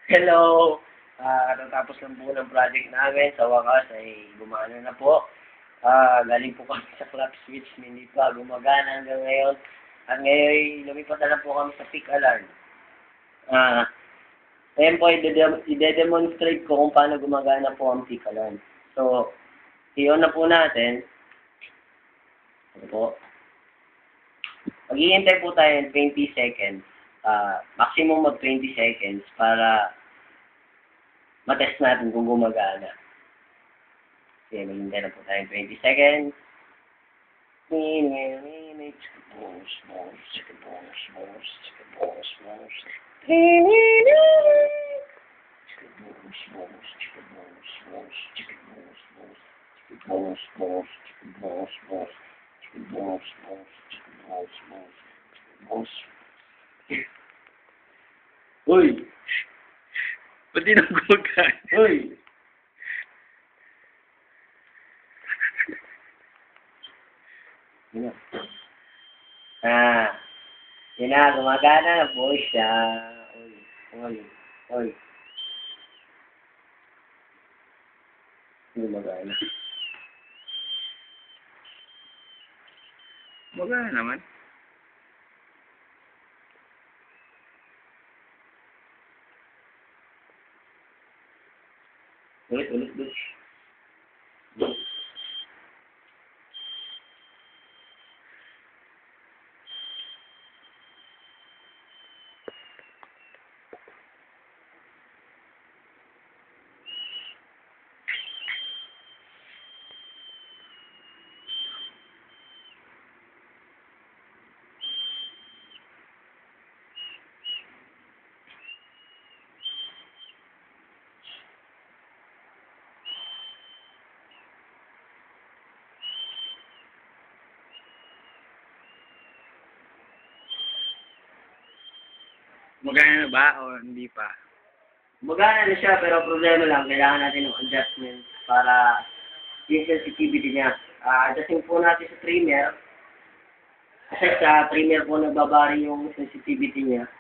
Hello! Natapos lang po ng project namin. Sa wakas ay gumana na po. Galing po kami sa club switch. Hindi pa gumagana hanggang ngayon. At ngayon, lumipat na lang po kami sa peak alarm. Ngayon po, i-demonstrate ko kung paano gumagana po ang peak alarm. So, i-on na po natin. Ito po. Maghihintay po tayo ng 20 seconds. Maximum of 20 seconds para matest natin kung gumagana. Okay, maghihintay na po tayo ng 20 seconds. Uy! Ba't di na gumagana? Uy! Yun na, gumagana na po siya. Uy. Gumagana. Gumagana naman. Ulit. Gumagana na ba o hindi pa? Gumagana na siya, pero problema lang, kailangan natin ng adjustment para yung sensitivity niya. Adjustin po natin sa trimmer. Kasi sa trimmer po nagbabari yung sensitivity niya.